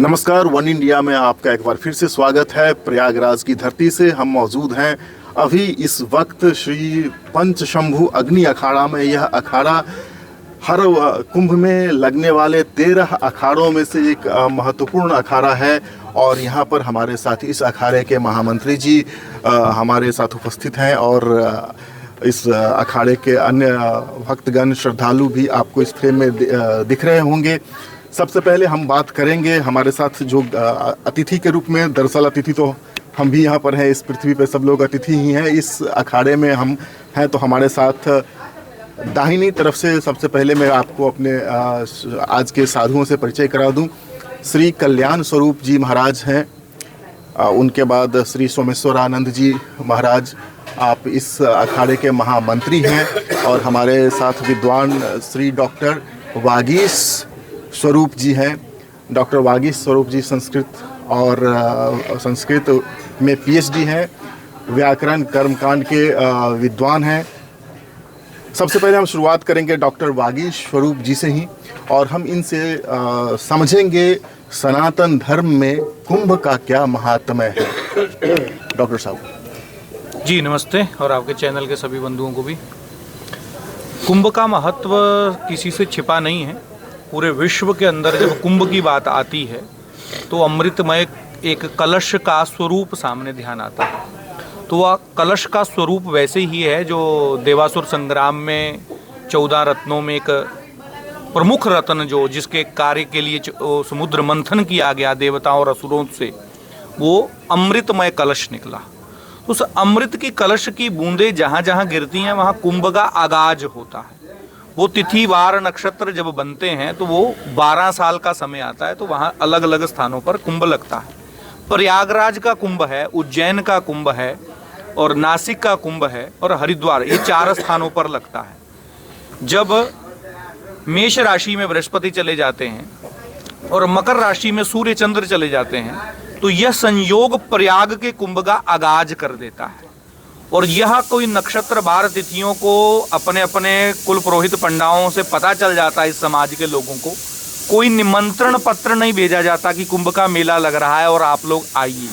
नमस्कार, one India में आपका एक बार फिर से स्वागत है। प्रयागराज की धरती से हम मौजूद हैं अभी इस वक्त श्री पंचशंभु अग्नि अखाड़ा में। यह अखाड़ा हर कुंभ में लगने वाले 13 अखाड़ों में से एक महत्वपूर्ण अखाड़ा है और यहाँ पर हमारे साथ इस अखाड़े के महामंत्री जी हमारे साथ उपस्थित हैं और इस अखाड़े के अन्य भक्तगण श्रद्धालु भी आपको इस फ्रेम में दिख रहे होंगे। सबसे पहले हम बात करेंगे हमारे साथ जो अतिथि के रूप में, दरअसल अतिथि तो हम भी यहाँ पर हैं, इस पृथ्वी पे सब लोग अतिथि ही हैं। इस अखाड़े में हम हैं तो हमारे साथ दाहिनी तरफ से सबसे पहले मैं आपको अपने आज के साधुओं से परिचय करा दूं। श्री कल्याण स्वरूप जी महाराज हैं, उनके बाद श्री सोमेश्वरानंद जी महाराज, आप इस अखाड़े के महामंत्री हैं और हमारे साथ विद्वान श्री डॉक्टर वागीश स्वरूप जी हैं। डॉक्टर वागीश स्वरूप जी संस्कृत में पीएचडी हैं, व्याकरण कर्मकांड के विद्वान हैं। सबसे पहले हम शुरुआत करेंगे डॉक्टर वागीश स्वरूप जी से ही और हम इनसे समझेंगे सनातन धर्म में कुंभ का क्या महात्म्य है। डॉक्टर साहब जी नमस्ते, और आपके चैनल के सभी बंधुओं को भी। कुंभ का महत्व किसी से छिपा नहीं है। पूरे विश्व के अंदर जब कुंभ की बात आती है तो अमृतमय एक कलश का स्वरूप सामने ध्यान आता है। तो वह कलश का स्वरूप वैसे ही है जो देवासुर संग्राम में 14 रत्नों में एक प्रमुख रत्न जो जिसके कार्य के लिए समुद्र मंथन किया गया देवताओं और असुरों से, वो अमृतमय कलश निकला। उस अमृत की कलश की बूंदें जहाँ जहाँ गिरती हैं वहाँ कुंभ का आगाज होता है। वो तिथि वार नक्षत्र जब बनते हैं तो वो 12 साल का समय आता है, तो वहाँ अलग अलग स्थानों पर कुंभ लगता है। प्रयागराज का कुंभ है, उज्जैन का कुंभ है और नासिक का कुंभ है और हरिद्वार, ये 4 स्थानों पर लगता है। जब मेष राशि में बृहस्पति चले जाते हैं और मकर राशि में सूर्य चंद्र चले जाते हैं तो यह संयोग प्रयाग के कुंभ का आगाज कर देता है। और यह कोई नक्षत्र बार तिथियों को अपने अपने कुल पुरोहित पंडाओं से पता चल जाता है। इस समाज के लोगों को कोई निमंत्रण पत्र नहीं भेजा जाता कि कुंभ का मेला लग रहा है और आप लोग आइए।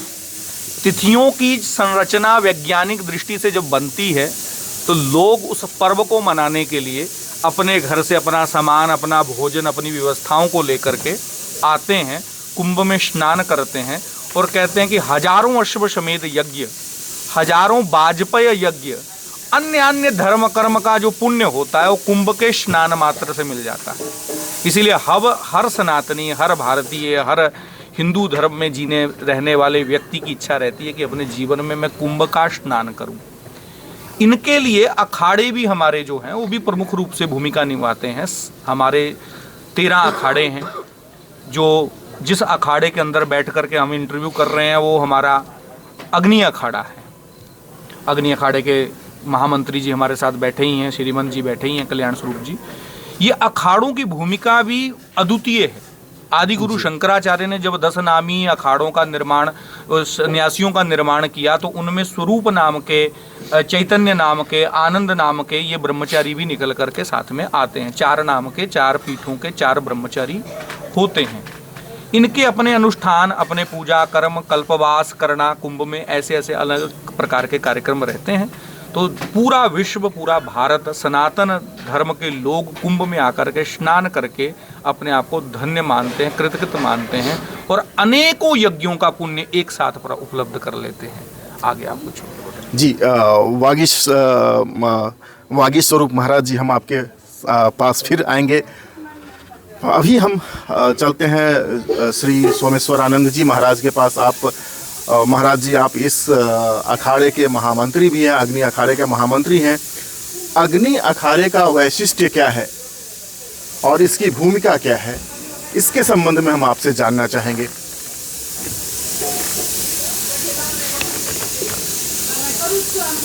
तिथियों की संरचना वैज्ञानिक दृष्टि से जब बनती है तो लोग उस पर्व को मनाने के लिए अपने घर से अपना सामान, अपना भोजन, अपनी व्यवस्थाओं को लेकर के आते हैं, कुंभ में स्नान करते हैं और कहते हैं कि हजारों अश्वमेध यज्ञ, हजारों वाजपेय यज्ञ, अन्य अन्य धर्म कर्म का जो पुण्य होता है वो कुंभ के स्नान मात्र से मिल जाता है। इसीलिए हर सनातनी, हर भारतीय, हर हिंदू धर्म में जीने रहने वाले व्यक्ति की इच्छा रहती है कि अपने जीवन में मैं कुंभ का स्नान करूं। इनके लिए अखाड़े भी हमारे जो हैं वो भी प्रमुख रूप से भूमिका निभाते हैं। हमारे 13 अखाड़े हैं। जो जिस अखाड़े के अंदर बैठ करके हम इंटरव्यू कर रहे हैं वो हमारा अग्नि अखाड़ा है। अग्नि अखाड़े के महामंत्री जी हमारे साथ बैठे ही हैं, श्रीमंत जी बैठे ही हैं, कल्याण स्वरूप जी। ये अखाड़ों की भूमिका भी अद्वितीय है। आदि गुरु शंकराचार्य ने जब 10 नामी अखाड़ों का निर्माण, सन्यासियों का निर्माण किया तो उनमें स्वरूप नाम के, चैतन्य नाम के, आनंद नाम के ये ब्रह्मचारी भी निकल करके साथ में आते हैं। 4 नाम के, 4 पीठों के 4 ब्रह्मचारी होते हैं। इनके अपने अनुष्ठान, अपने पूजा कर्म, कल्पवास करना, कुंभ में ऐसे ऐसे अलग प्रकार के कार्यक्रम रहते हैं। तो पूरा विश्व, पूरा भारत, सनातन धर्म के लोग कुंभ में आकर के स्नान करके अपने आप को धन्य मानते हैं, कृतकृत मानते हैं और अनेकों यज्ञों का पुण्य एक साथ पर उपलब्ध कर लेते हैं। आगे आप कुछ जी। वागीश स्वरूप महाराज जी, हम आपके पास फिर आएंगे। अभी हम चलते हैं श्री सोमेश्वरानंद जी महाराज के पास। आप महाराज जी, आप इस अखाड़े के महामंत्री भी हैं, अग्नि अखाड़े के महामंत्री हैं। अग्नि अखाड़े का वैशिष्ट्य क्या है और इसकी भूमिका क्या है, इसके संबंध में हम आपसे जानना चाहेंगे।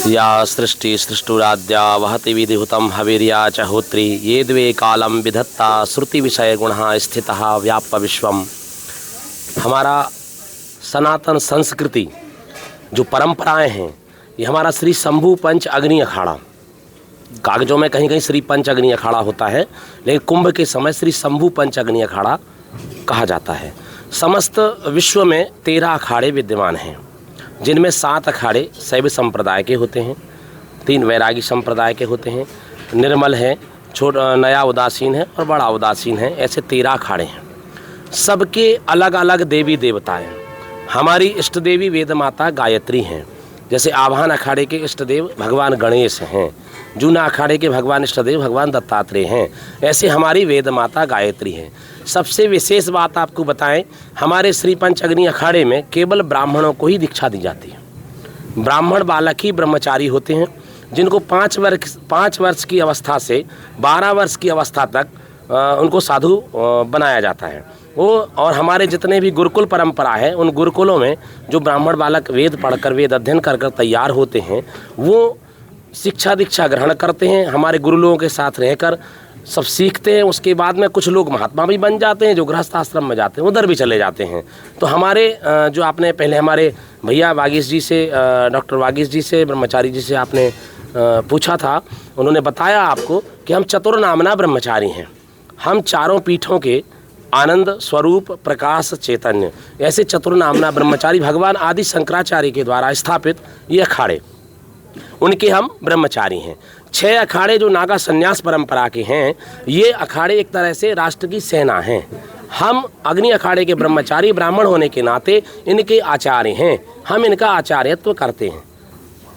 या सृष्टि सृष्टुराद्या वहति विधिहुतं हवीर्या च होत्री ये द्वे कालम विधत्ता श्रुति विषय गुणः स्थितः व्याप्य विश्वम। हमारा सनातन संस्कृति जो परंपराएं हैं, ये हमारा श्री शंभु पंच अग्नि अखाड़ा, कागजों में कहीं कहीं श्री पंच अग्नि अखाड़ा होता है, लेकिन कुंभ के समय श्री शंभु पंच अग्नि अखाड़ा कहा जाता है। समस्त विश्व में 13 अखाड़े विद्यमान हैं, जिनमें 7 अखाड़े शैव संप्रदाय के होते हैं, 3 वैरागी संप्रदाय के होते हैं, निर्मल है, छोटा नया उदासीन है और बड़ा उदासीन है। ऐसे 13 अखाड़े हैं। सबके अलग अलग देवी देवता हैं। हमारी इष्ट देवी वेद माता गायत्री हैं। जैसे आवाहन अखाड़े के इष्ट देव भगवान गणेश हैं, जूना अखाड़े के भगवान इष्ट देव भगवान दत्तात्रेय हैं। ऐसे हमारी वेद माता गायत्री हैं। सबसे विशेष बात आपको बताएं, हमारे श्री पंच अग्नि अखाड़े में केवल ब्राह्मणों को ही दीक्षा दी जाती है। ब्राह्मण बालक ही ब्रह्मचारी होते हैं, जिनको 5 वर्ष की अवस्था से 12 वर्ष की अवस्था तक उनको साधु बनाया जाता है। वो और हमारे जितने भी गुरुकुल परंपरा है, उन गुरुकुलों में जो ब्राह्मण बालक वेद पढ़कर वेद अध्ययन कर तैयार होते हैं, वो शिक्षा दीक्षा ग्रहण करते हैं, हमारे गुरु लोगों के साथ रहकर सब सीखते हैं। उसके बाद में कुछ लोग महात्मा भी बन जाते हैं, जो गृहस्थ आश्रम में जाते हैं उधर भी चले जाते हैं। तो हमारे जो आपने पहले हमारे भैया वागीश जी से, डॉक्टर वागीश जी से, ब्रह्मचारी जी से आपने पूछा था, उन्होंने बताया आपको कि हम चतुर्नामना ब्रह्मचारी हैं। हम चारों पीठों के आनंद स्वरूप प्रकाश चैतन्य, ऐसे चतुर्नामना ब्रह्मचारी भगवान आदि शंकराचार्य के द्वारा स्थापित ये अखाड़े, उनके हम ब्रह्मचारी हैं। 6 अखाड़े जो नागा संन्यास परंपरा के हैं, ये अखाड़े एक तरह से राष्ट्र की सेना हैं। हम अग्नि अखाड़े के ब्रह्मचारी ब्राह्मण होने के नाते इनके आचार्य हैं, हम इनका आचार्यत्व करते हैं।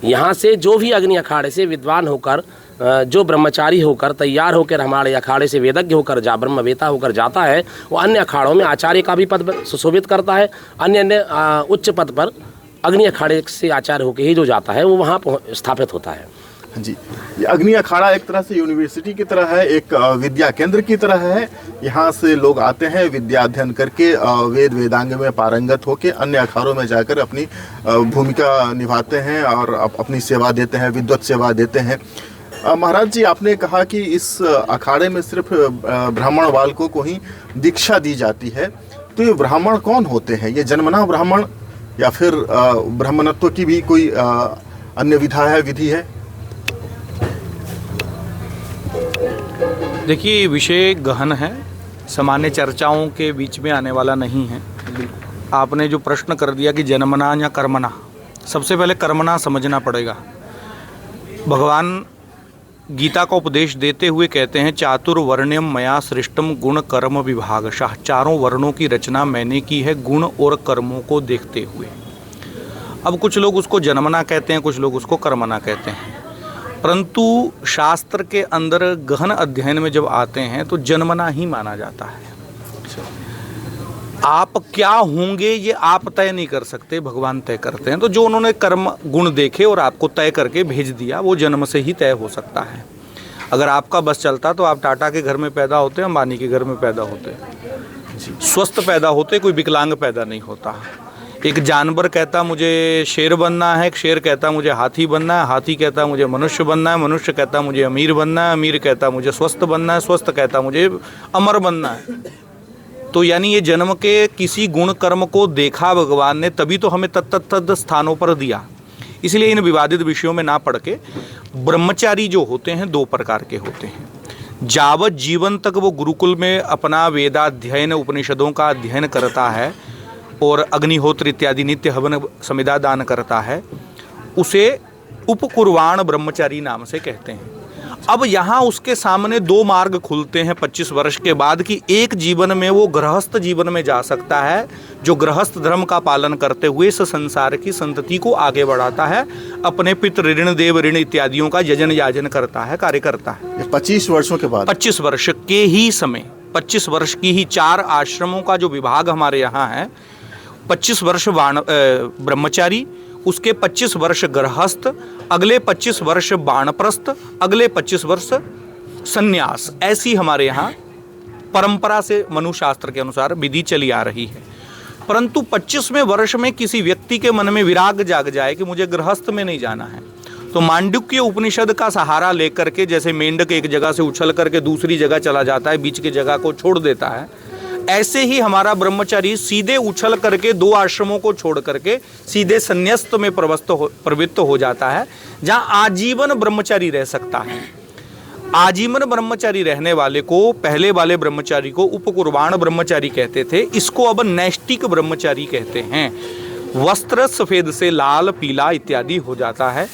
यहाँ से जो भी अग्नि अखाड़े से विद्वान होकर, जो ब्रह्मचारी होकर तैयार होकर हमारे अखाड़े से वेदज्ञ होकर ब्रह्मवेता होकर जाता है, वो अन्य अखाड़ों में आचार्य का भी पद सुशोभित करता है। अन्य उच्च पद पर अग्नि अखाड़े से आचार्य होकर ही जो जाता है वो वहाँ स्थापित होता है। जी, ये अग्नि अखाड़ा एक तरह से यूनिवर्सिटी की तरह है, एक विद्या केंद्र की तरह है। यहाँ से लोग आते हैं विद्या अध्ययन करके, वेद वेदांग में पारंगत होकर अन्य अखाड़ों में जाकर अपनी भूमिका निभाते हैं और अपनी सेवा देते हैं, विद्वत सेवा देते हैं। महाराज जी, आपने कहा कि इस अखाड़े में सिर्फ ब्राह्मण बालकों को ही दीक्षा दी जाती है, तो ये ब्राह्मण कौन होते हैं? ये जन्मना ब्राह्मण या फिर ब्राह्मणत्व की भी कोई अन्य विधि है? देखिए, विषय गहन है, सामान्य चर्चाओं के बीच में आने वाला नहीं है। आपने जो प्रश्न कर दिया कि जन्मना या कर्मना, सबसे पहले कर्मना समझना पड़ेगा। भगवान गीता का उपदेश देते हुए कहते हैं, चातुर्वर्ण्यम मया सृष्टम गुण कर्म विभागशः। 4 वर्णों की रचना मैंने की है गुण और कर्मों को देखते हुए। अब कुछ लोग उसको जन्मना कहते हैं, कुछ लोग उसको कर्मना कहते हैं, परंतु शास्त्र के अंदर गहन अध्ययन में जब आते हैं तो जन्मना ही माना जाता है। आप क्या होंगे ये आप तय नहीं कर सकते, भगवान तय करते हैं। तो जो उन्होंने कर्म गुण देखे और आपको तय करके भेज दिया, वो जन्म से ही तय हो सकता है। अगर आपका बस चलता तो आप टाटा के घर में पैदा होते, अंबानी के घर में पैदा होते, स्वस्थ पैदा होते, कोई विकलांग पैदा नहीं होता। एक जानवर कहता मुझे शेर बनना है, एक शेर कहता मुझे हाथी बनना है, हाथी कहता मुझे मनुष्य बनना है, मनुष्य कहता मुझे अमीर बनना है, अमीर कहता मुझे स्वस्थ बनना है, स्वस्थ कहता मुझे अमर बनना है। तो यानी ये जन्म के किसी गुण कर्म को देखा भगवान ने, तभी तो हमें तत्त स्थानों पर दिया। इसलिए इन विवादित विषयों में ना पढ़ के, ब्रह्मचारी जो होते हैं 2 प्रकार के होते हैं। जावत जीवन तक वो गुरुकुल में अपना वेदाध्ययन उपनिषदों का अध्ययन करता है और अग्निहोत्र इत्यादि नित्य हवन समिधा दान करता है, उसे उपकुर्वाण ब्रह्मचारी नाम से कहते हैं। अब यहाँ उसके सामने 2 मार्ग खुलते हैं 25 वर्ष के बाद कि एक जीवन में वो गृहस्थ जीवन में जा सकता है, जो गृहस्थ धर्म का पालन करते हुए इस संसार की संतति को आगे बढ़ाता है, अपने पितृ ऋण देव ऋण इत्यादियों का यजन याजन करता है, कार्य करता है। 25 वर्षों के बाद, 25 वर्ष के ही समय, 25 वर्ष की ही 4 आश्रमों का जो विभाग हमारे यहाँ है, 25 वर्ष ब्रह्मचारी, उसके 25 वर्ष गृहस्थ, अगले 25 वर्ष बाणप्रस्थ, अगले 25 वर्ष संन्यास। ऐसी हमारे यहाँ परंपरा से मनुशास्त्र के अनुसार विधि चली आ रही है। परंतु 25वें वर्ष में किसी व्यक्ति के मन में विराग जाग जाए कि मुझे गृहस्थ में नहीं जाना है, तो मांडुक्य उपनिषद का सहारा लेकर के, जैसे मेंढक एक जगह से उछल करके दूसरी जगह चला जाता है, बीच की जगह को छोड़ देता है, ऐसे ही हमारा ब्रह्मचारी सीधे उछल करके 2 आश्रमों को छोड़ करके सीधे संन्यास्त में प्रवृत्त हो जाता है, जहाँ आजीवन ब्रह्मचारी रह सकता है। आजीवन ब्रह्मचारी रहने वाले को, पहले वाले ब्रह्मचारी को उपकुर्बाण ब्रह्मचारी कहते थे, इसको अब नैष्टिक ब्रह्मचारी कहते हैं। वस्त्र सफ़ेद से लाल, पीला इत्यादि हो जाता है,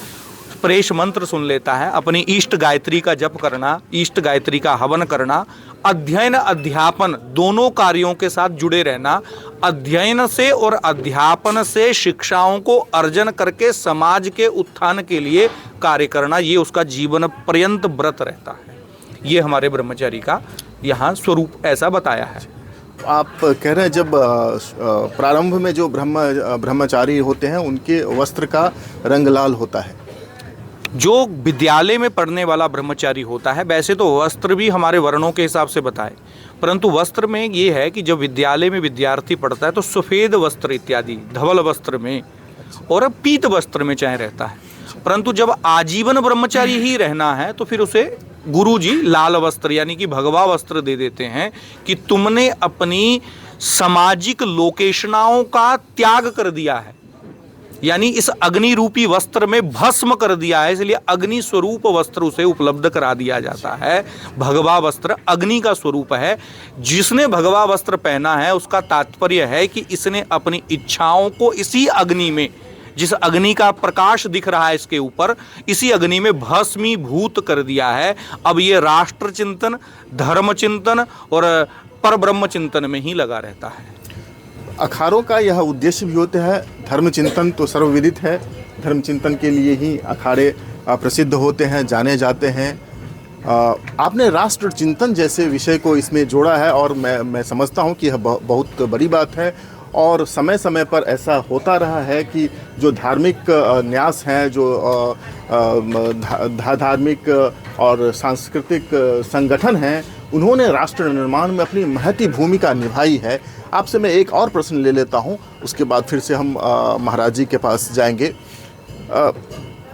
प्रेष मंत्र सुन लेता है, अपनी इष्ट गायत्री का जप करना, इष्ट गायत्री का हवन करना, अध्ययन अध्यापन दोनों कार्यों के साथ जुड़े रहना, अध्ययन से और अध्यापन से शिक्षाओं को अर्जन करके समाज के उत्थान के लिए कार्य करना, ये उसका जीवन पर्यंत व्रत रहता है। ये हमारे ब्रह्मचारी का यहाँ स्वरूप ऐसा बताया है। आप कह रहे हैं जब प्रारंभ में जो ब्रह्मचारी होते हैं उनके वस्त्र का रंग लाल होता है। जो विद्यालय में पढ़ने वाला ब्रह्मचारी होता है, वैसे तो वस्त्र भी हमारे वर्णों के हिसाब से बताए, परंतु वस्त्र में ये है कि जब विद्यालय में विद्यार्थी पढ़ता है तो सफ़ेद वस्त्र इत्यादि धवल वस्त्र में और पीत वस्त्र में चाहे रहता है, परंतु जब आजीवन ब्रह्मचारी ही रहना है तो फिर उसे गुरु जी लाल वस्त्र यानी कि भगवा वस्त्र दे देते हैं कि तुमने अपनी सामाजिक लोकेशनाओं का त्याग कर दिया है, यानी इस अग्नि रूपी वस्त्र में भस्म कर दिया है, इसलिए अग्नि स्वरूप वस्त्र उसे उपलब्ध करा दिया जाता है। भगवा वस्त्र अग्नि का स्वरूप है। जिसने भगवा वस्त्र पहना है उसका तात्पर्य है कि इसने अपनी इच्छाओं को इसी अग्नि में, जिस अग्नि का प्रकाश दिख रहा है इसके ऊपर, इसी अग्नि में भस्मीभूत कर दिया है। अब ये राष्ट्र चिंतन, धर्म चिंतन और परब्रह्म चिंतन में ही लगा रहता है। अखाड़ों का यह उद्देश्य भी होता है। धर्म चिंतन तो सर्वविदित है, धर्म चिंतन के लिए ही अखाड़े प्रसिद्ध होते हैं, जाने जाते हैं। आपने राष्ट्र चिंतन जैसे विषय को इसमें जोड़ा है और मैं समझता हूँ कि यह बहुत बड़ी बात है और समय समय पर ऐसा होता रहा है कि जो धार्मिक न्यास हैं, जो धार्मिक और सांस्कृतिक संगठन हैं, उन्होंने राष्ट्र निर्माण में अपनी महती भूमिका निभाई है। आपसे मैं एक और प्रश्न ले लेता हूं, उसके बाद फिर से हम महाराज जी के पास जाएंगे।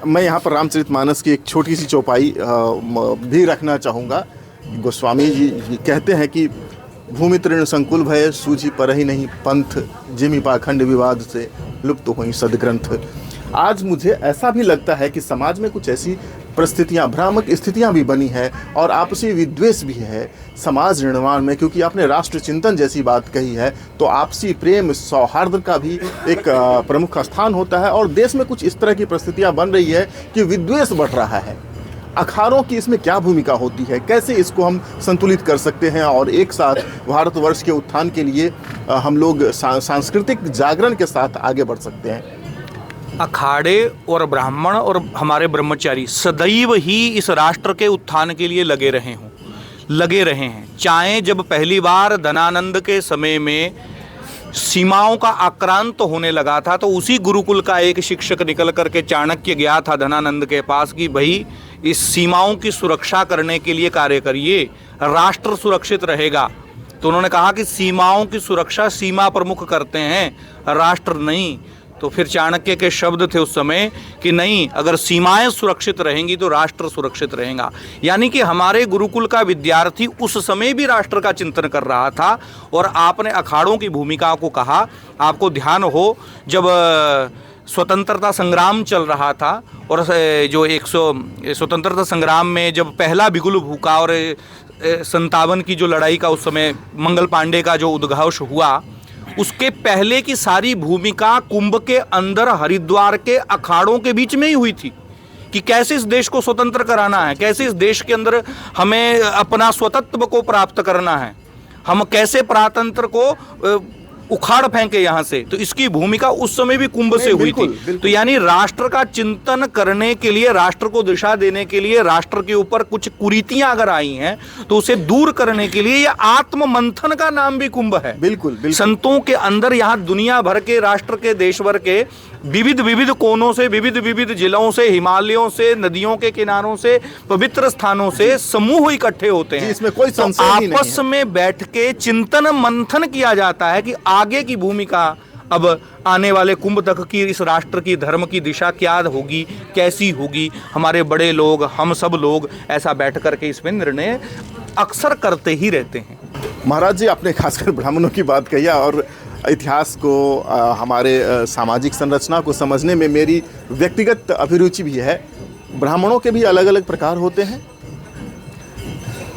मैं यहाँ पर रामचरितमानस की एक छोटी सी चौपाई भी रखना चाहूँगा। गोस्वामी जी कहते हैं कि भूमि तृण संकुल भय, सूझी परहि नहीं पंथ, जिमि पाखंड विवाद से लुप्त हुई सदग्रंथ। आज मुझे ऐसा भी लगता है कि समाज में कुछ ऐसी परिस्थितियां, भ्रामक स्थितियां भी बनी है और आपसी विद्वेष भी है समाज निर्माण में, क्योंकि आपने राष्ट्र चिंतन जैसी बात कही है तो आपसी प्रेम सौहार्द का भी एक प्रमुख स्थान होता है और देश में कुछ इस तरह की परिस्थितियां बन रही है कि विद्वेष बढ़ रहा है। अखाड़ों की इसमें क्या भूमिका होती है, कैसे इसको हम संतुलित कर सकते हैं और एक साथ भारतवर्ष के उत्थान के लिए हम लोग सांस्कृतिक जागरण के साथ आगे बढ़ सकते हैं? अखाड़े और ब्राह्मण और हमारे ब्रह्मचारी सदैव ही इस राष्ट्र के उत्थान के लिए लगे रहे हैं। चाहे जब पहली बार धनानंद के समय में सीमाओं का आक्रांत होने लगा था तो उसी गुरुकुल का एक शिक्षक निकल करके चाणक्य गया था धनानंद के पास कि भाई इस सीमाओं की सुरक्षा करने के लिए कार्य करिए, राष्ट्र सुरक्षित रहेगा। तो उन्होंने कहा कि सीमाओं की सुरक्षा सीमा प्रमुख करते हैं, राष्ट्र नहीं। तो फिर चाणक्य के शब्द थे उस समय कि नहीं, अगर सीमाएं सुरक्षित रहेंगी तो राष्ट्र सुरक्षित रहेगा। यानी कि हमारे गुरुकुल का विद्यार्थी उस समय भी राष्ट्र का चिंतन कर रहा था। और आपने अखाड़ों की भूमिका को कहा, आपको ध्यान हो जब स्वतंत्रता संग्राम चल रहा था और जो स्वतंत्रता संग्राम में जब पहला बिगुल भूका और 57 की जो लड़ाई का उस समय मंगल पांडे का जो उद्घोष हुआ, उसके पहले की सारी भूमिका कुंभ के अंदर हरिद्वार के अखाड़ों के बीच में ही हुई थी कि कैसे इस देश को स्वतंत्र कराना है, कैसे इस देश के अंदर हमें अपना स्वतंत्र को प्राप्त करना है, हम कैसे प्रातंत्र को उखाड़ फेंके यहाँ से। तो इसकी भूमिका उस समय भी कुंभ से हुई थी। तो यानी राष्ट्र का चिंतन करने के लिए, राष्ट्र को दिशा देने के लिए, राष्ट्र के ऊपर कुछ कुरीतियां अगर आई हैं तो उसे दूर करने के लिए यह आत्म मंथन का नाम भी कुंभ है। बिल्कुल। संतों के अंदर यहाँ दुनिया भर के, राष्ट्र के, देश भर के विविध कोनों से, विविध जिलों से, हिमालयों से, नदियों के किनारों से, पवित्र स्थानों से समूह इकट्ठे होते हैं। इसमें कोई संशय नहीं है। आपस में बैठ के चिंतन मंथन किया जाता है कि आगे की भूमिका अब आने वाले कुंभ तक की इस राष्ट्र की, धर्म की दिशा क्या होगी, कैसी होगी। हमारे बड़े लोग, हम सब लोग ऐसा बैठ करके इसमें निर्णय अक्सर करते ही रहते हैं। महाराज जी, आपने खासकर ब्राह्मणों की बात कही और इतिहास को, हमारे सामाजिक संरचना को समझने में मेरी व्यक्तिगत अभिरुचि भी है। ब्राह्मणों के भी अलग अलग प्रकार होते हैं।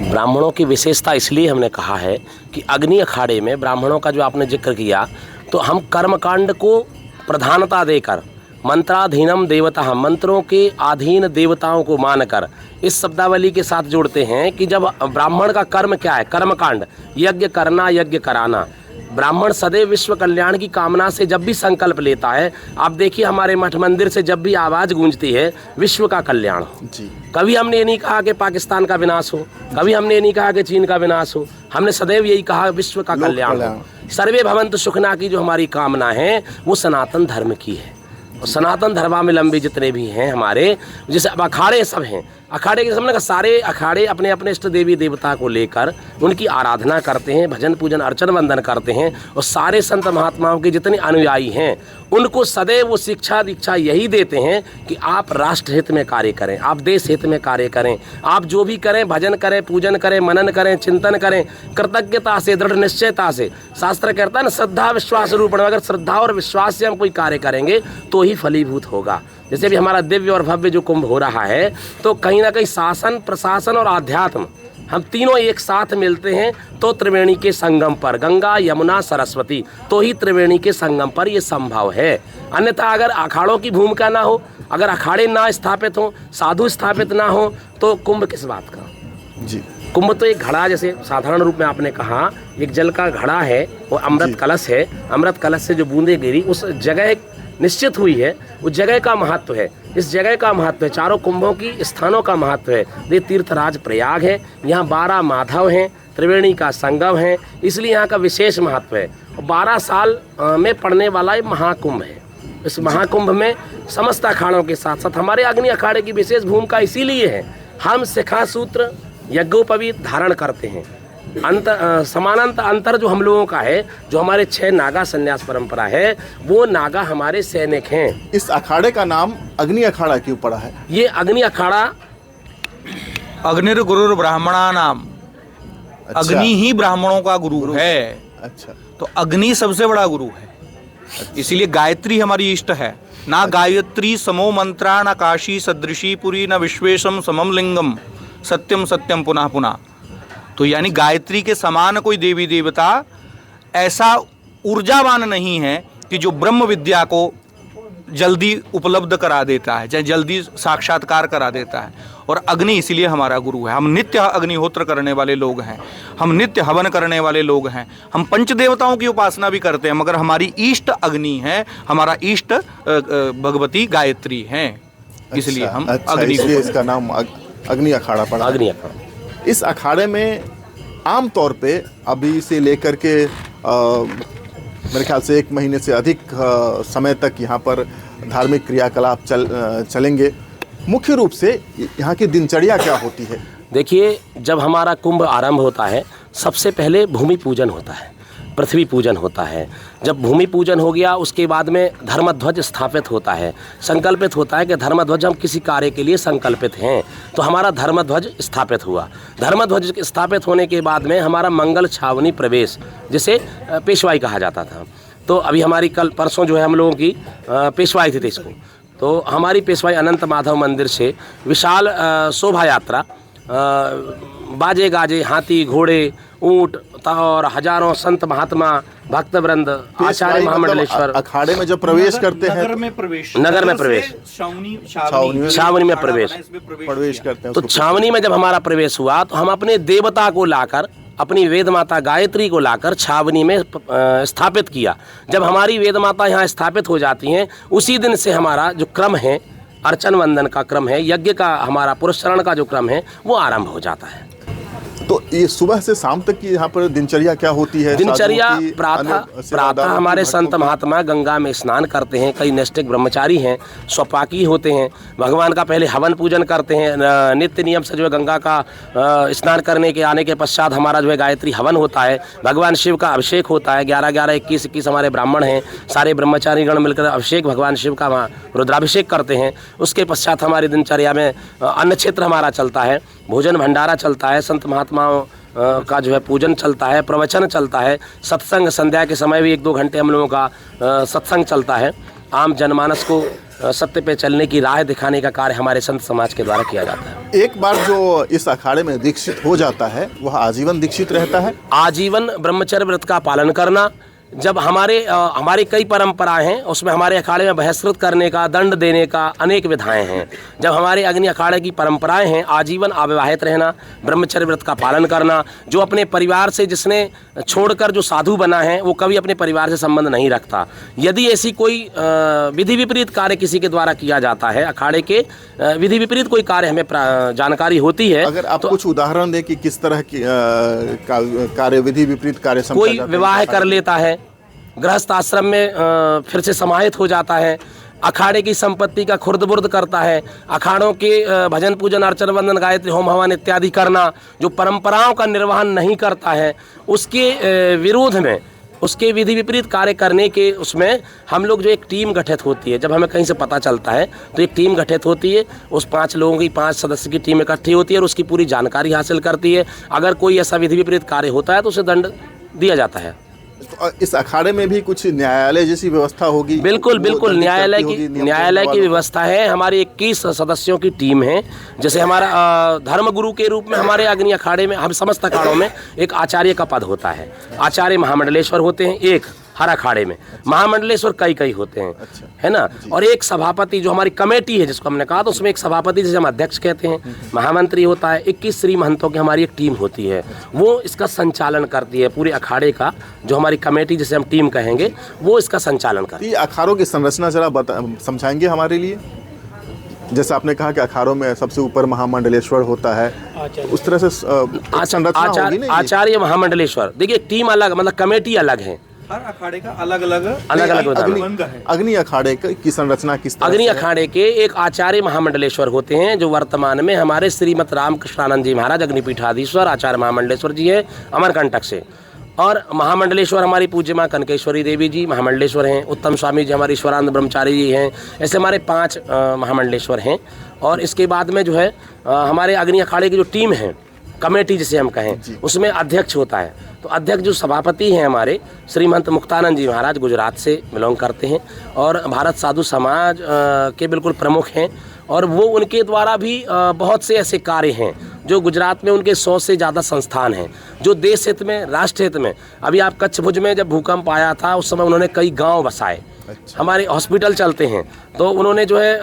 ब्राह्मणों की विशेषता इसलिए हमने कहा है कि अग्नि अखाड़े में ब्राह्मणों का जो आपने जिक्र किया, तो हम कर्मकांड को प्रधानता देकर मंत्राधीनम देवता, मंत्रों के अधीन देवताओं को मानकर इस शब्दावली के साथ जोड़ते हैं कि जब ब्राह्मण का कर्म क्या है, कर्मकांड, यज्ञ करना, यज्ञ कराना। ब्राह्मण सदैव विश्व कल्याण की कामना से जब भी संकल्प लेता है, आप देखिए हमारे मठ मंदिर से जब भी आवाज़ गूंजती है विश्व का कल्याण हो जी। कभी हमने ये नहीं कहा कि पाकिस्तान का विनाश हो, कभी हमने ये नहीं कहा कि चीन का विनाश हो, हमने सदैव यही कहा विश्व का कल्याण हो। सर्वे भवन्तु सुखिनः की जो हमारी कामना है वो सनातन धर्म की है। और सनातन धर्मावलंबी जितने भी हैं हमारे, जैसे अब अखाड़े सब हैं, अखाड़े के सामने सारे अखाड़े अपने अपने इष्ट देवी देवता को लेकर उनकी आराधना करते हैं, भजन पूजन अर्चन वंदन करते हैं। और सारे संत महात्माओं के जितने अनुयायी हैं उनको सदैव वो शिक्षा दीक्षा यही देते हैं कि आप राष्ट्र हित में कार्य करें, आप देश हित में कार्य करें, आप जो भी करें भजन करें, पूजन करें, मनन करें, चिंतन करें, कृतज्ञता से, दृढ़ निश्चयता से। शास्त्र कहता है ना, श्रद्धा विश्वास रूपण, अगर श्रद्धा और विश्वास से हम कोई कार्य करेंगे तो ही फलीभूत होगा। जैसे भी हमारा दिव्य और भव्य जो कुंभ हो रहा है, तो कहीं ना कहीं शासन, प्रशासन और आध्यात्म हम तीनों एक साथ मिलते हैं तो त्रिवेणी के संगम पर, गंगा यमुना सरस्वती, तो ही त्रिवेणी के संगम पर ये संभव है। अन्यथा अगर अखाड़ों की भूमिका ना हो, अगर अखाड़े ना स्थापित हो, साधु स्थापित ना हो, तो कुंभ किस बात का जी। कुंभ तो एक घड़ा, जैसे साधारण रूप में आपने कहा एक जल का घड़ा है, वो अमृत कलश है, अमृत कलश से जो बूंदें गिरी उस जगह निश्चित हुई है, उस जगह का महत्व है, इस जगह का महत्व है, चारों कुंभों की स्थानों का महत्व है। ये तीर्थराज प्रयाग है, यहाँ 12 माधव हैं, त्रिवेणी का संगम है, इसलिए यहाँ का विशेष महत्व है। 12 साल में पड़ने वाला ये महाकुंभ है। इस महाकुंभ में समस्त अखाड़ों के साथ साथ हमारे अग्नि अखाड़े की विशेष भूमिका इसीलिए है, हम शिखा सूत्र यज्ञोपवीत धारण करते हैं। समानांत अंतर जो हम लोगों का है, जो हमारे 6 नागा संन्यास परंपरा है, वो नागा हमारे सैनिक हैं। इस अखाड़े का नाम अग्नि अखाड़ा क्यों पड़ा है? ये अग्नि अखाड़ा अग्निर गुरुर ब्राह्मणा नाम, अच्छा। अग्नि ही ब्राह्मणों का गुरु है। अच्छा। तो अग्नि सबसे बड़ा गुरु है, इसीलिए गायत्री हमारी इष्ट है। ना गायत्री समो मंत्रा, न काशी सदृशी पुरी, न विश्वेशम समम लिंगम, सत्यम सत्यम पुनः पुनः। तो यानी गायत्री के समान कोई देवी देवता ऐसा ऊर्जावान नहीं है कि जो ब्रह्म विद्या को जल्दी उपलब्ध करा देता है, चाहे जल्दी साक्षात्कार करा देता है। और अग्नि इसीलिए हमारा गुरु है। हम नित्य अग्निहोत्र करने वाले लोग हैं, हम नित्य हवन करने वाले लोग हैं, हम पंच देवताओं की उपासना भी करते हैं, मगर हमारी इष्ट अग्नि है, हमारा इष्ट भगवती गायत्री हैं, इसलिए हम अग्नि, इसलिए इसका नाम अग्नि अखाड़ा पड़ा। अग्नि अखाड़ा। इस अखाड़े में आम तौर पे अभी से लेकर के मेरे ख्याल से 1 महीने से अधिक समय तक यहाँ पर धार्मिक क्रियाकलाप चलेंगे। मुख्य रूप से यहाँ की दिनचर्या क्या होती है? देखिए, जब हमारा कुंभ आरंभ होता है, सबसे पहले भूमि पूजन होता है, पृथ्वी पूजन होता है। जब भूमि पूजन हो गया, उसके बाद में धर्मध्वज स्थापित होता है। संकल्पित होता है कि धर्मध्वज, हम किसी कार्य के लिए संकल्पित हैं, तो हमारा धर्मध्वज स्थापित हुआ। धर्मध्वज स्थापित होने के बाद में हमारा मंगल छावनी प्रवेश, जिसे पेशवाई कहा जाता था। तो अभी हमारी कल परसों जो है हम लोगों की पेशवाई थी देश को, तो हमारी पेशवाई अनंत माधव मंदिर से विशाल शोभा यात्रा, बाजे गाजे, हाथी घोड़े, ऊंट और हजारों संत महात्मा, भक्तवृंद, आचार्य महामंडलेश्वर अखाड़े में जब प्रवेश करते हैं, नगर में प्रवेश, छावनी में प्रवेश करते हैं। तो छावनी में जब हमारा प्रवेश हुआ, तो हम अपने देवता को लाकर, अपनी वेद माता गायत्री को लाकर छावनी में स्थापित किया। जब हमारी वेद माता यहाँ स्थापित हो जाती हैं, उसी दिन से हमारा जो क्रम है, अर्चन वंदन का क्रम है, यज्ञ का, हमारा पुरस्करण का जो क्रम है, वो आरंभ हो जाता है। तो ये सुबह से शाम तक की यहाँ पर दिनचर्या क्या होती है? दिनचर्या प्रातः हमारे संत महात्मा गंगा में स्नान करते हैं। कई नैष्ठिक ब्रह्मचारी हैं, स्वपाकी होते हैं, भगवान का पहले हवन पूजन करते हैं। नित्य नियम से जो है गंगा का स्नान करने के आने के पश्चात हमारा जो है गायत्री हवन होता है, भगवान शिव का अभिषेक होता है। 11-11, 21-21 हमारे ब्राह्मण हैं, सारे ब्रह्मचारी गण मिलकर अभिषेक, भगवान शिव का वहाँ रुद्राभिषेक करते हैं। उसके पश्चात हमारी दिनचर्या में अन्न क्षेत्र हमारा चलता है, भोजन भंडारा चलता है, संत महात्माओं का जो है पूजन चलता है, प्रवचन चलता है, सत्संग, संध्या के समय भी 1-2 घंटे हम लोगों का सत्संग चलता है। आम जनमानस को सत्य पे चलने की राह दिखाने का कार्य हमारे संत समाज के द्वारा किया जाता है। एक बार जो इस अखाड़े में दीक्षित हो जाता है वह आजीवन दीक्षित रहता है। आजीवन ब्रह्मचर्य व्रत का पालन करना। जब हमारी कई परंपराएं हैं, उसमें हमारे अखाड़े में बहिष्कृत करने का, दंड देने का अनेक विधाएं हैं। जब हमारे अग्नि अखाड़े की परंपराएं हैं आजीवन अविवाहित रहना, ब्रह्मचर्य व्रत का पालन करना, जो अपने परिवार से जिसने छोड़कर जो साधु बना है वो कभी अपने परिवार से संबंध नहीं रखता। यदि ऐसी कोई विधि विपरीत कार्य किसी के द्वारा किया जाता है, अखाड़े के विधि विपरीत कोई कार्य हमें जानकारी होती है, अगर आप कुछ उदाहरण दें कि किस तरह की कार्य, विधि विपरीत कार्य समझा कोई जाता है? विवाह कर लेता है, गृहस्थ आश्रम में फिर से समाहित हो जाता है, अखाड़े की संपत्ति का खुर्द-बुर्द करता है, अखाड़ों के भजन पूजन अर्चन वंदन गायत्री होम हवन इत्यादि करना, जो परंपराओं का निर्वहन नहीं करता है, उसके विरोध में, उसके विधि विपरीत कार्य करने के उसमें हम लोग जो एक टीम गठित होती है, जब हमें कहीं से पता चलता है तो एक टीम गठित होती है, उस 5 लोगों की 5 सदस्य की टीम इकट्ठी होती है और उसकी पूरी जानकारी हासिल करती है। अगर कोई ऐसा विधि विपरीत कार्य होता है तो उसे दंड दिया जाता है। तो इस अखाड़े में भी कुछ न्यायालय जैसी व्यवस्था होगी? बिल्कुल बिल्कुल, न्यायालय की व्यवस्था है। हमारी 21 सदस्यों की टीम है। जैसे हमारा धर्मगुरु के रूप में हमारे अग्नि अखाड़े में, हम समस्त अखाड़ों में एक आचार्य का पद होता है। आचार्य महामंडलेश्वर होते हैं एक हर अखाड़े में, महामंडलेश्वर कई होते हैं। अच्छा। है ना। और एक सभापति जो हमारी कमेटी है जिसको हमने कहा, तो उसमें एक सभापति जिसे हम अध्यक्ष कहते हैं, महामंत्री होता है, 21 श्री महंतों की हमारी एक टीम होती है, वो इसका संचालन करती है। पूरे अखाड़े का जो हमारी कमेटी जिसे हम टीम कहेंगे वो इसका संचालन करती है। अखाड़ों की संरचना जरा समझाएंगे हमारे लिए? जैसे आपने कहा कि अखाड़ों में सबसे ऊपर महामंडलेश्वर होता है, उस तरह से संरचना होगी ना? आचार्य महामंडलेश्वर, देखिए टीम अलग, मतलब कमेटी अलग है, हर अखाड़े का अलग अलग अग्नि अखाड़े की संरचना किस तरह? अग्नि अखाड़े के एक आचार्य महामंडलेश्वर होते हैं जो वर्तमान में हमारे श्रीमद रामकृष्णानंद जी महाराज अग्निपीठाधीश्वर आचार्य महामंडलेश्वर जी हैं अमरकंटक से। और महामंडलेश्वर हमारी पूज्य माँ कनकेश्वरी देवी जी महामंडलेश्वर हैं, उत्तम स्वामी जी हमारे ईश्वरानंद ब्रह्मचारी जी हैं। ऐसे हमारे 5 महामंडलेश्वर हैं। और इसके बाद में जो है हमारे अग्नि अखाड़े की जो टीम है, कमेटी जिसे हम कहें, उसमें अध्यक्ष होता है। तो अध्यक्ष जो सभापति हैं हमारे श्रीमंत मुक्तानंद जी महाराज गुजरात से बिलोंग करते हैं और भारत साधु समाज के बिल्कुल प्रमुख हैं। और वो उनके द्वारा भी बहुत से ऐसे कार्य हैं जो गुजरात में उनके 100 से ज़्यादा संस्थान हैं जो देश हित में, राष्ट्र हित में। अभी आप कच्छ भुज में जब भूकंप आया था उस समय उन्होंने कई गांव बसाए। अच्छा। हमारे हॉस्पिटल चलते हैं तो उन्होंने जो है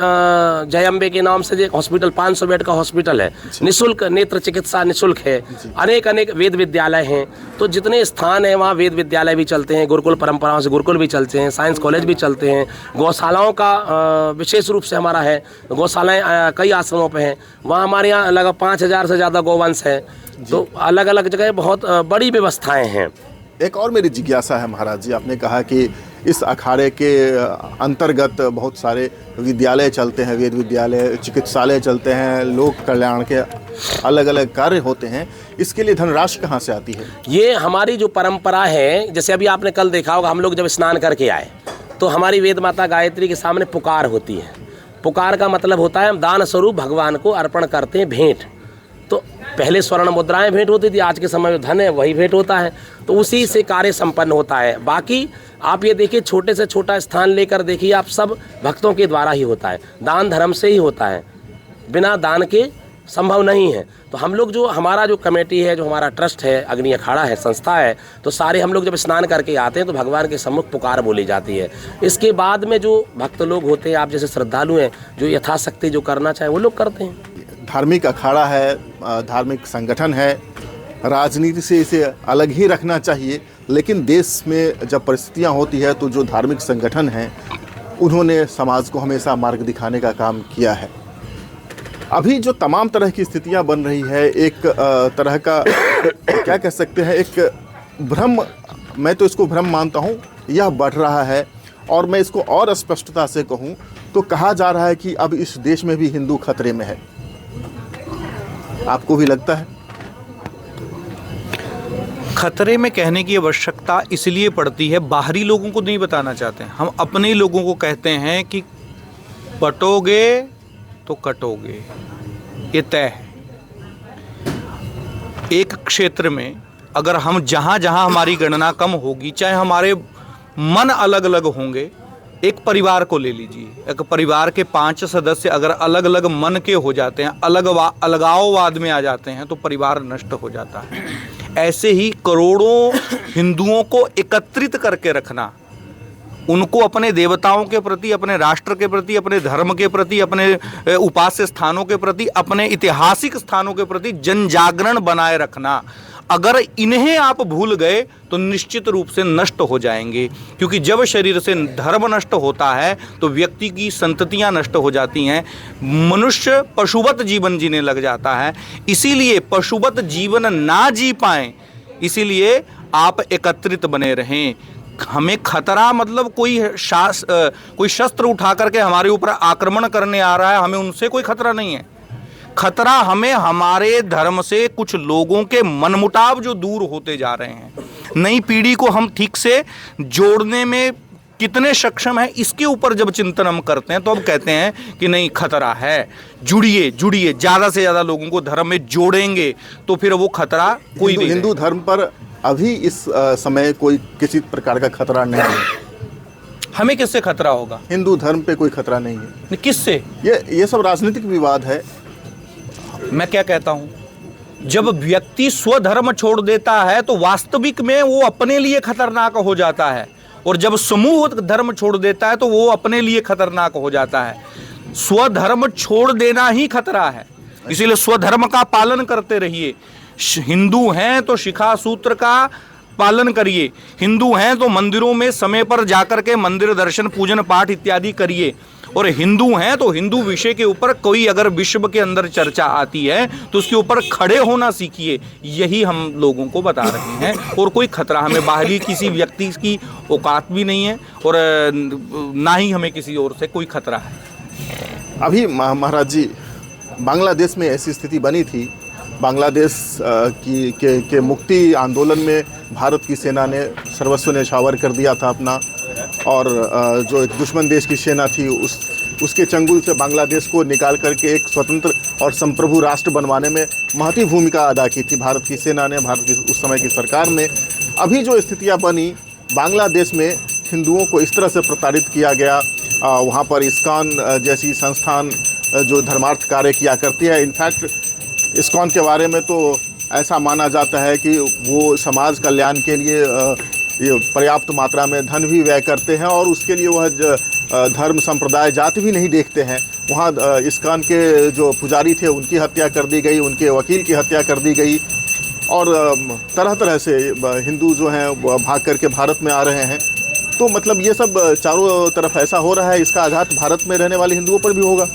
जय अम्बे के नाम से जो हॉस्पिटल 500 बेड का हॉस्पिटल है, निःशुल्क नेत्र चिकित्सा निःशुल्क है, अनेक वेद विद्यालय हैं। तो जितने स्थान हैं वहाँ वेद विद्यालय भी चलते हैं, गुरुकुल परंपराओं से गुरुकुल भी चलते हैं, साइंस कॉलेज भी चलते हैं। गौशालाओं का विशेष रूप से हमारा है, गौशालाएँ कई आश्रमों पर हैं। वहाँ हमारे यहाँ लगभग 5000 से ज़्यादा गौवंश है। तो अलग अलग जगह बहुत बड़ी व्यवस्थाएँ हैं। एक और मेरी जिज्ञासा है महाराज जी, आपने कहा कि इस अखाड़े के अंतर्गत बहुत सारे विद्यालय चलते हैं, वेद विद्यालय, चिकित्सालय चलते हैं, लोक कल्याण के अलग अलग कार्य होते हैं। इसके लिए धनराशि कहाँ से आती है? ये हमारी जो परंपरा है, जैसे अभी आपने कल देखा होगा, हम लोग जब स्नान करके आए तो हमारी वेद माता गायत्री के सामने पुकार होती है। पुकार का मतलब होता है हम दान स्वरूप भगवान को अर्पण करते हैं, भेंट। तो पहले स्वर्ण मुद्राएं भेंट होती थी, आज के समय में धन है वही भेंट होता है। तो उसी से कार्य संपन्न होता है। बाकी आप ये देखिए, छोटे से छोटा स्थान लेकर देखिए आप, सब भक्तों के द्वारा ही होता है, दान धर्म से ही होता है, बिना दान के संभव नहीं है। तो हम लोग जो हमारा जो कमेटी है, जो हमारा ट्रस्ट है, अग्नि अखाड़ा है, संस्था है, तो सारे हम लोग जब स्नान करके आते हैं तो भगवान के सम्मुख पुकार बोली जाती है। इसके बाद में जो भक्त लोग होते हैं, आप जैसे श्रद्धालु हैं, जो यथाशक्ति जो करना चाहें वो लोग करते हैं। धार्मिक अखाड़ा है, धार्मिक संगठन है, राजनीति से इसे अलग ही रखना चाहिए। लेकिन देश में जब परिस्थितियां होती है तो जो धार्मिक संगठन हैं उन्होंने समाज को हमेशा मार्ग दिखाने का काम किया है। अभी जो तमाम तरह की स्थितियां बन रही है, एक तरह का क्या कह सकते हैं, एक भ्रम, मैं तो इसको भ्रम मानता हूं, यह बढ़ रहा है। और मैं इसको और स्पष्टता से कहूं तो कहा जा रहा है कि अब इस देश में भी हिंदू खतरे में है। आपको भी लगता है? खतरे में कहने की आवश्यकता इसलिए पड़ती है, बाहरी लोगों को नहीं बताना चाहते हैं, हम अपने लोगों को कहते हैं कि बटोगे तो कटोगे, ये तय है। एक क्षेत्र में अगर हम जहाँ जहाँ हमारी गणना कम होगी, चाहे हमारे मन अलग अलग होंगे, एक परिवार को ले लीजिए, एक परिवार के 5 सदस्य अगर अलग अलग मन के हो जाते हैं, अलगाववाद में आ जाते हैं, तो परिवार नष्ट हो जाता है। ऐसे ही करोड़ों हिंदुओं को एकत्रित करके रखना, उनको अपने देवताओं के प्रति, अपने राष्ट्र के प्रति, अपने धर्म के प्रति, अपने उपास्य स्थानों के प्रति, अपने ऐतिहासिक स्थानों के प्रति जन जागरण बनाए रखना, अगर इन्हें आप भूल गए तो निश्चित रूप से नष्ट हो जाएंगे। क्योंकि जब शरीर से धर्म नष्ट होता है तो व्यक्ति की संततियां नष्ट हो जाती हैं, मनुष्य पशुवत जीवन जीने लग जाता है। इसीलिए पशुवत जीवन ना जी पाएं, इसीलिए आप एकत्रित बने रहें। हमें खतरा मतलब कोई शस्त्र उठा करके हमारे ऊपर आक्रमण करने आ रहा है, हमें उनसे कोई खतरा नहीं है। खतरा हमें हमारे धर्म से कुछ लोगों के मनमुटाव जो दूर होते जा रहे हैं, नई पीढ़ी को हम ठीक से जोड़ने में कितने सक्षम हैं, इसके ऊपर जब चिंतन हम करते हैं तो अब कहते हैं कि नहीं खतरा है, जुड़िए जुड़िए, ज़्यादा से ज़्यादा लोगों को धर्म में जोड़ेंगे तो फिर वो खतरा कोई नहीं। हिंदू धर्म पर अभी इस समय कोई किसी प्रकार का खतरा नहीं है। हमें किससे खतरा होगा? हिंदू धर्म पे कोई खतरा नहीं है। किससे? ये सब राजनीतिक विवाद है। मैं क्या कहता हूं, जब व्यक्ति स्वधर्म छोड़ देता है तो वास्तविक में वो अपने लिए खतरनाक हो जाता है, और जब समूह धर्म छोड़ देता है तो वो अपने लिए खतरनाक हो जाता है। स्वधर्म छोड़ देना ही खतरा है, इसीलिए स्वधर्म का पालन करते रहिए। हिंदू हैं तो शिखा सूत्र का पालन करिए, हिंदू हैं तो मंदिरों में समय पर जाकर के मंदिर दर्शन पूजन पाठ इत्यादि करिए, और हिंदू हैं तो हिंदू विषय के ऊपर कोई अगर विश्व के अंदर चर्चा आती है तो उसके ऊपर खड़े होना सीखिए। यही हम लोगों को बता रहे हैं, और कोई खतरा हमें बाहरी किसी व्यक्ति की औकात भी नहीं है, और ना ही हमें किसी और से कोई खतरा है। अभी महाराज जी, बांग्लादेश में ऐसी स्थिति बनी थी, बांग्लादेश के मुक्ति आंदोलन में भारत की सेना ने सर्वस्व न्यौछावर कर दिया था अपना, और जो एक दुश्मन देश की सेना थी उसके चंगुल से बांग्लादेश को निकाल करके एक स्वतंत्र और संप्रभु राष्ट्र बनवाने में महती भूमिका अदा की थी भारत की सेना ने, भारत की उस समय की सरकार ने। अभी जो स्थितियां बनी बांग्लादेश में, हिंदुओं को इस तरह से प्रताड़ित किया गया, वहाँ पर इस्कॉन जैसी संस्थान जो धर्मार्थ कार्य किया करती है, इनफैक्ट इस्कॉन के बारे में तो ऐसा माना जाता है कि वो समाज कल्याण के लिए ये पर्याप्त मात्रा में धन भी व्यय करते हैं, और उसके लिए वह धर्म संप्रदाय जाति भी नहीं देखते हैं। वहाँ इस्कॉन के जो पुजारी थे उनकी हत्या कर दी गई, उनके वकील की हत्या कर दी गई, और तरह तरह से हिंदू जो हैं भाग करके भारत में आ रहे हैं। तो मतलब ये सब चारों तरफ ऐसा हो रहा है, इसका आघात भारत में रहने वाले हिंदुओं पर भी होगा।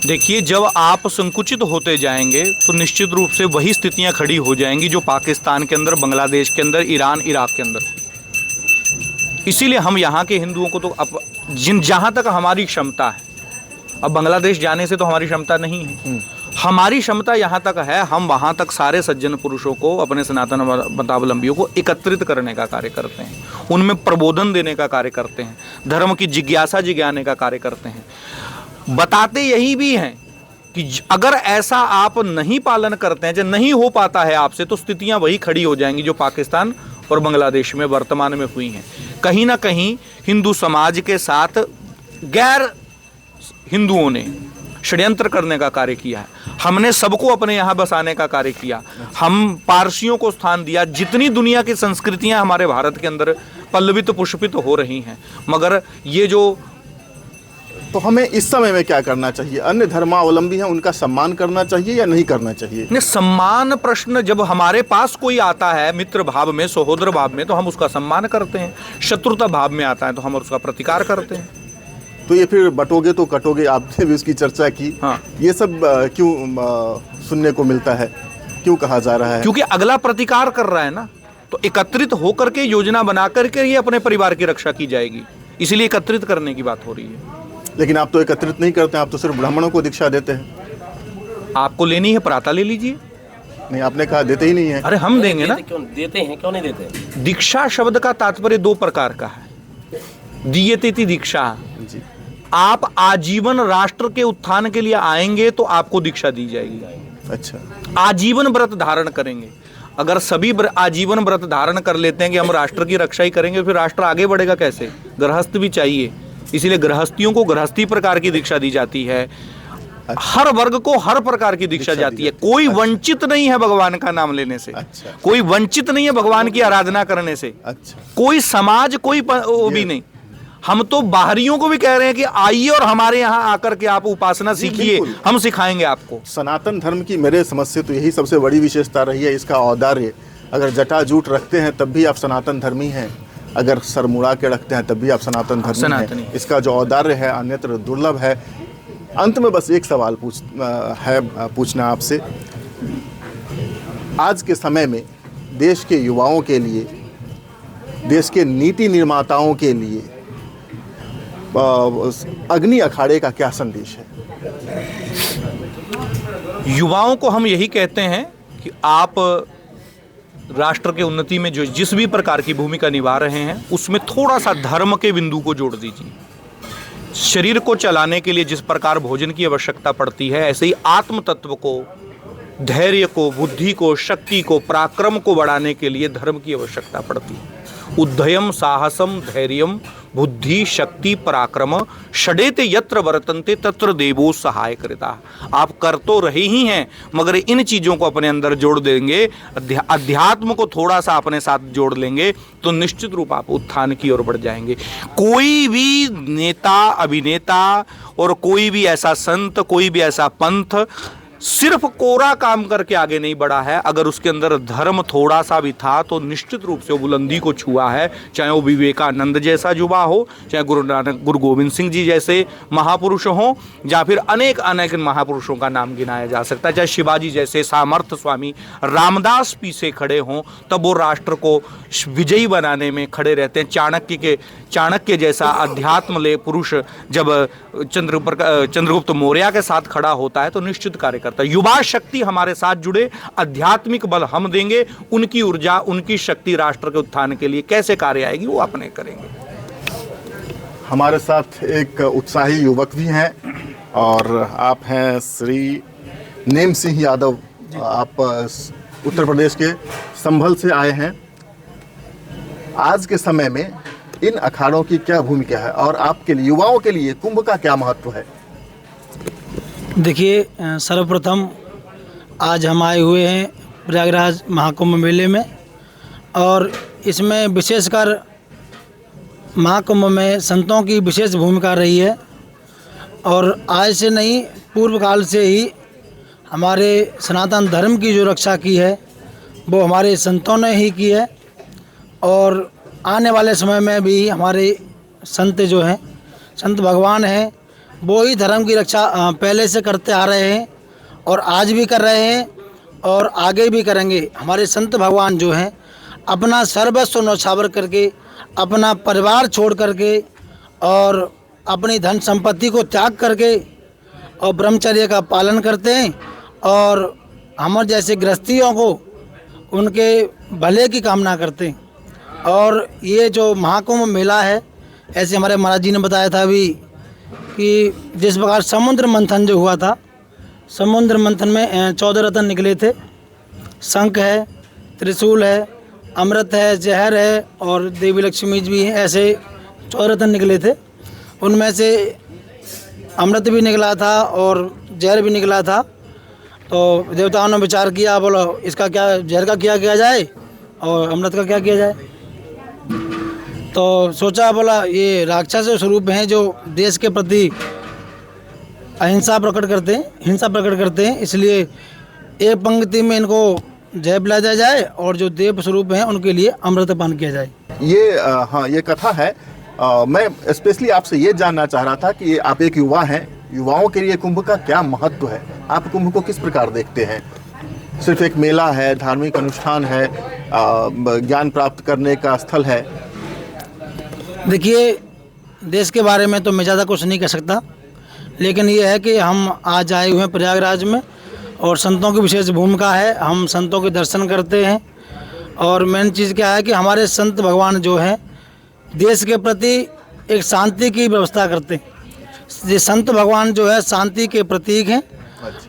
देखिए, जब आप संकुचित होते जाएंगे तो निश्चित रूप से वही स्थितियां खड़ी हो जाएंगी जो पाकिस्तान के अंदर, बांग्लादेश के अंदर, ईरान, इराक के अंदर। इसीलिए हम यहाँ के हिंदुओं को तो अब जहाँ तक हमारी क्षमता है, अब बांग्लादेश जाने से तो हमारी क्षमता नहीं है, हमारी क्षमता यहाँ तक है, हम वहाँ तक सारे सज्जन पुरुषों को, अपने सनातन मतावलंबियों को एकत्रित करने का कार्य करते हैं, उनमें प्रबोधन देने का कार्य करते हैं, धर्म की जिज्ञासा जिज्ञाने का कार्य करते हैं। बताते यही भी हैं कि अगर ऐसा आप नहीं पालन करते हैं, जब नहीं हो पाता है आपसे, तो स्थितियां वही खड़ी हो जाएंगी जो पाकिस्तान और बांग्लादेश में वर्तमान में हुई हैं। कहीं ना कहीं हिंदू समाज के साथ गैर हिंदुओं ने षड्यंत्र करने का कार्य किया है। हमने सबको अपने यहाँ बसाने का कार्य किया, हम पारसियों को स्थान दिया। जितनी दुनिया की संस्कृतियाँ हमारे भारत के अंदर पल्लवित पुष्पित हो रही हैं, मगर ये जो, तो हमें इस समय में क्या करना चाहिए? अन्य धर्मावलंबी हैं, उनका सम्मान करना चाहिए या नहीं करना चाहिए? नहीं, सम्मान प्रश्न जब हमारे पास कोई आता है मित्र भाव में, सहोदर भाव में, तो हम उसका सम्मान करते हैं। शत्रुता भाव में आता है तो हम उसका प्रतिकार करते हैं। तो ये फिर बटोगे तो कटोगे, आपने भी उसकी चर्चा की। हाँ, ये सब क्यों सुनने को मिलता है, क्यों कहा जा रहा है? क्योंकि अगला प्रतिकार कर रहा है ना, तो एकत्रित होकर के योजना बना करके ये अपने परिवार की रक्षा की जाएगी, इसीलिए एकत्रित करने की बात हो रही है। लेकिन आप तो एकत्रित नहीं करते हैं, आप तो सिर्फ ब्राह्मणों को दीक्षा देते हैं। आपको लेनी है प्रातः ले लीजिए। नहीं, आपने कहा देते ही नहीं है। अरे हम देंगे ना। क्यों देते हैं, क्यों नहीं देते? दीक्षा शब्द का तात्पर्य 2 प्रकार का है। दीयते दीक्षा जी। आप आजीवन राष्ट्र के उत्थान के लिए आएंगे तो आपको दीक्षा दी जाएगी। अच्छा, आजीवन व्रत धारण करेंगे। अगर सभी आजीवन व्रत धारण कर लेते हैं कि हम राष्ट्र की रक्षा ही करेंगे, फिर राष्ट्र आगे बढ़ेगा कैसे? गृहस्थ भी चाहिए, इसीलिए गृहस्थियों को गृहस्थी प्रकार की दीक्षा दी जाती है, हर वर्ग को हर प्रकार की दीक्षा जाती है। कोई वंचित नहीं है भगवान का नाम लेने से, कोई वंचित नहीं है भगवान की आराधना करने से, कोई समाज कोई वो भी नहीं। हम तो बाहरियों को भी कह रहे हैं कि आइए और हमारे यहाँ आकर के आप उपासना सीखिए, हम सिखाएंगे आपको। सनातन धर्म की मेरे समझ से तो यही सबसे बड़ी विशेषता रही है, इसका औदार्य। अगर जटाजूट रखते हैं तब भी आप सनातन धर्मी हैं, अगर सर मुड़ा के रखते हैं तब भी आप सनातन धर्मी हैं। इसका जो औदार्य है अन्यत्र दुर्लभ है। अंत में बस एक सवाल पूछना आपसे, आज के समय में देश के युवाओं के लिए, देश के नीति निर्माताओं के लिए अग्नि अखाड़े का क्या संदेश है? युवाओं को हम यही कहते हैं कि आप राष्ट्र के उन्नति में जो जिस भी प्रकार की भूमिका निभा रहे हैं उसमें थोड़ा सा धर्म के बिंदु को जोड़ दीजिए। शरीर को चलाने के लिए जिस प्रकार भोजन की आवश्यकता पड़ती है, ऐसे ही आत्म तत्व को, धैर्य को, बुद्धि को, शक्ति को, पराक्रम को बढ़ाने के लिए धर्म की आवश्यकता पड़ती है। उद्धयम साहसम धैर्यम बुद्धि शक्ति पराक्रम षडेते यत्र वर्तन्ते तत्र देवो सहाय कृता। आप कर तो रहे ही हैं, मगर इन चीज़ों को अपने अंदर जोड़ देंगे, अध्यात्म को थोड़ा सा अपने साथ जोड़ लेंगे तो निश्चित रूप आप उत्थान की ओर बढ़ जाएंगे। कोई भी नेता, अभिनेता और कोई भी ऐसा संत, कोई भी ऐसा पंथ सिर्फ कोरा काम करके आगे नहीं बढ़ा है। अगर उसके अंदर धर्म थोड़ा सा भी था तो निश्चित रूप से वो बुलंदी को छुआ है। चाहे वो विवेकानंद जैसा युवा हो, चाहे गुरु गोविंद सिंह जी जैसे महापुरुष हों, या फिर अनेक अनेक महापुरुषों का नाम गिनाया जा सकता है। चाहे शिवाजी जैसे सामर्थ्य स्वामी रामदास पीछे खड़े हों तब वो राष्ट्र को विजयी बनाने में खड़े रहते हैं। चाणक्य जैसा अध्यात्म ले पुरुष जब चंद्रगुप्त मौर्य के साथ खड़ा होता है तो निश्चित कार्य करता है। युवा शक्ति हमारे साथ जुड़े, आध्यात्मिक बल हम देंगे, उनकी ऊर्जा, उनकी शक्ति राष्ट्र के उत्थान के लिए कैसे कार्य आएगी वो अपने करेंगे। हमारे साथ एक उत्साही युवक भी हैं और आप हैं श्री नेम सिंह यादव। आप उत्तर प्रदेश के संभल से आए हैं। आज के समय में इन अखाड़ों की क्या भूमिका है और आपके लिए, युवाओं के लिए कुंभ का क्या महत्व है? देखिए, सर्वप्रथम आज हम आए हुए हैं प्रयागराज महाकुंभ मेले में, और इसमें विशेषकर महाकुंभ में संतों की विशेष भूमिका रही है। और आज से नहीं, पूर्व काल से ही हमारे सनातन धर्म की जो रक्षा की है वो हमारे संतों ने ही की है। और आने वाले समय में भी हमारे संत जो हैं, संत भगवान हैं, वो ही धर्म की रक्षा पहले से करते आ रहे हैं और आज भी कर रहे हैं और आगे भी करेंगे। हमारे संत भगवान जो हैं अपना सर्वस्व न्यौछावर करके, अपना परिवार छोड़ करके और अपनी धन संपत्ति को त्याग करके और ब्रह्मचर्य का पालन करते हैं और हमारे जैसे गृहस्थियों को उनके भले की कामना करते हैं। और ये जो महाकुंभ मेला है, ऐसे हमारे महाराज जी ने बताया था अभी कि जिस प्रकार समुद्र मंथन जो हुआ था, समुद्र मंथन में 14 रत्न निकले थे। शंख है, त्रिशूल है, अमृत है, जहर है और देवी लक्ष्मी भी हैं। ऐसे 14 रत्न निकले थे। उनमें से अमृत भी निकला था और जहर भी निकला था। तो देवताओं ने विचार किया, बोलो इसका क्या, जहर का क्या किया जाए और अमृत का क्या किया जाए। तो सोचा, बोला ये राक्षस स्वरूप हैं जो देश के प्रति अहिंसा प्रकट करते हैं, हिंसा प्रकट करते हैं, इसलिए एक पंक्ति में इनको जय पिला दिया जाए और जो देव स्वरूप हैं उनके लिए अमृतपान किया जाए। ये हाँ, ये कथा है। मैं स्पेशली आपसे ये जानना चाह रहा था कि आप एक युवा हैं, युवाओं के लिए कुंभ का क्या महत्व है? आप कुंभ को किस प्रकार देखते हैं? सिर्फ एक मेला है, धार्मिक अनुष्ठान है, ज्ञान प्राप्त करने का स्थल है? देखिए, देश के बारे में तो मैं ज़्यादा कुछ नहीं कह सकता, लेकिन ये है कि हम आज आए हुए हैं प्रयागराज में और संतों की विशेष भूमिका है। हम संतों के दर्शन करते हैं और मेन चीज़ क्या है कि हमारे संत भगवान जो हैं देश के प्रति एक शांति की व्यवस्था करते हैं। ये संत भगवान जो है शांति के प्रतीक हैं।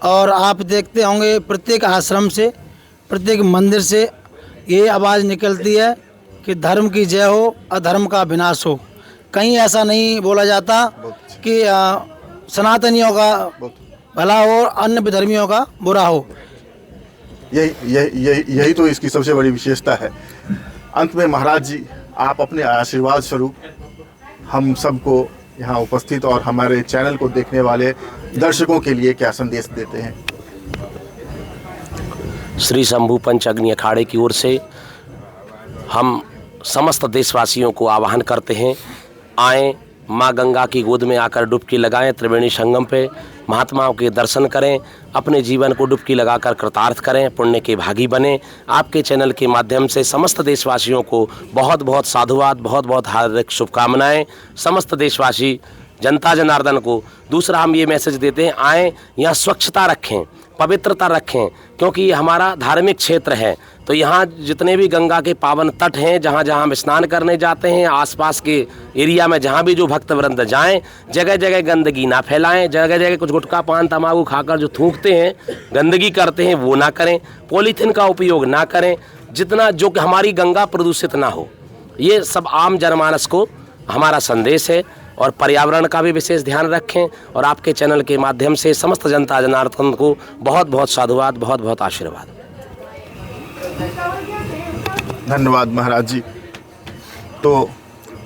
और आप देखते होंगे प्रत्येक आश्रम से, प्रत्येक मंदिर से ये आवाज़ निकलती है कि धर्म की जय हो, अधर्म का विनाश हो। कहीं ऐसा नहीं बोला जाता कि सनातनियों का भला हो और अन्य धर्मियों का बुरा हो। यही तो इसकी सबसे बड़ी विशेषता है। अंत में महाराज जी, आप अपने आशीर्वाद स्वरूप हम सबको यहाँ उपस्थित और हमारे चैनल को देखने वाले दर्शकों के लिए क्या संदेश देते हैं? श्री शंभू पंच अग्नि अखाड़े की ओर से हम समस्त देशवासियों को आह्वान करते हैं, आएँ माँ गंगा की गोद में आकर डुबकी लगाएं, त्रिवेणी संगम पे महात्माओं के दर्शन करें, अपने जीवन को डुबकी लगाकर कृतार्थ करें, पुण्य के भागी बने। आपके चैनल के माध्यम से समस्त देशवासियों को बहुत बहुत साधुवाद, बहुत बहुत हार्दिक शुभकामनाएं। समस्त देशवासी जनता जनार्दन को दूसरा हम ये मैसेज देते हैं, आएँ यहाँ स्वच्छता रखें, पवित्रता रखें, क्योंकि ये हमारा धार्मिक क्षेत्र है। तो यहाँ जितने भी गंगा के पावन तट हैं, जहाँ जहाँ हम स्नान करने जाते हैं, आसपास के एरिया में जहाँ भी जो भक्तवृंद जाएं, जगह जगह गंदगी ना फैलाएं, जगह जगह कुछ गुटखा पान तंबाकू खाकर जो थूकते हैं, गंदगी करते हैं, वो ना करें, पॉलीथीन का उपयोग ना करें, जितना जो कि हमारी गंगा प्रदूषित ना हो। ये सब आम जनमानस को हमारा संदेश है। और पर्यावरण का भी विशेष ध्यान रखें। और आपके चैनल के माध्यम से समस्त जनता जनार्दन को बहुत बहुत साधुवाद, बहुत बहुत आशीर्वाद। धन्यवाद महाराज जी। तो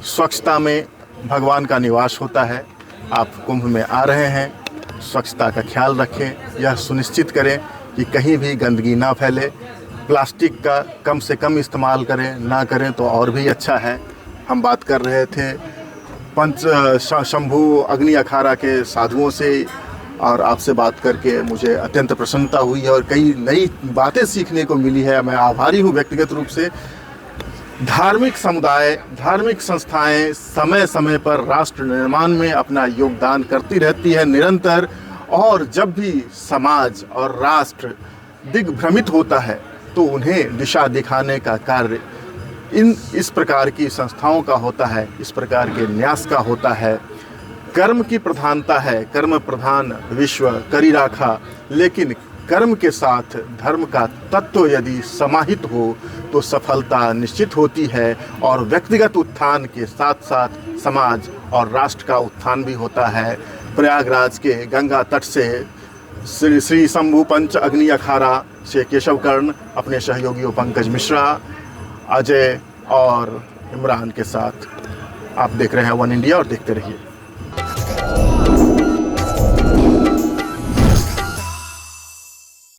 स्वच्छता में भगवान का निवास होता है। आप कुंभ में आ रहे हैं, स्वच्छता का ख्याल रखें, यह सुनिश्चित करें कि कहीं भी गंदगी ना फैले, प्लास्टिक का कम से कम इस्तेमाल करें, ना करें तो और भी अच्छा है। हम बात कर रहे थे पंच शंभू अग्नि अखाड़ा के साधुओं से, और आपसे बात करके मुझे अत्यंत प्रसन्नता हुई है और कई नई बातें सीखने को मिली है। मैं आभारी हूँ व्यक्तिगत रूप से। धार्मिक समुदाय, धार्मिक संस्थाएं समय समय पर राष्ट्र निर्माण में अपना योगदान करती रहती है निरंतर, और जब भी समाज और राष्ट्र दिग्भ्रमित होता है तो उन्हें दिशा दिखाने का कार्य इस प्रकार की संस्थाओं का होता है, इस प्रकार के न्यास का होता है। कर्म की प्रधानता है, कर्म प्रधान विश्व करी राखा, लेकिन कर्म के साथ धर्म का तत्व यदि समाहित हो तो सफलता निश्चित होती है, और व्यक्तिगत उत्थान के साथ साथ समाज और राष्ट्र का उत्थान भी होता है। प्रयागराज के गंगा तट से श्री शंभू पंच अग्नि अखाड़ा से केशव कर्ण अपने सहयोगियों पंकज मिश्रा, अजय और इमरान के साथ आप देख रहे हैं वन इंडिया, और देखते रहिए।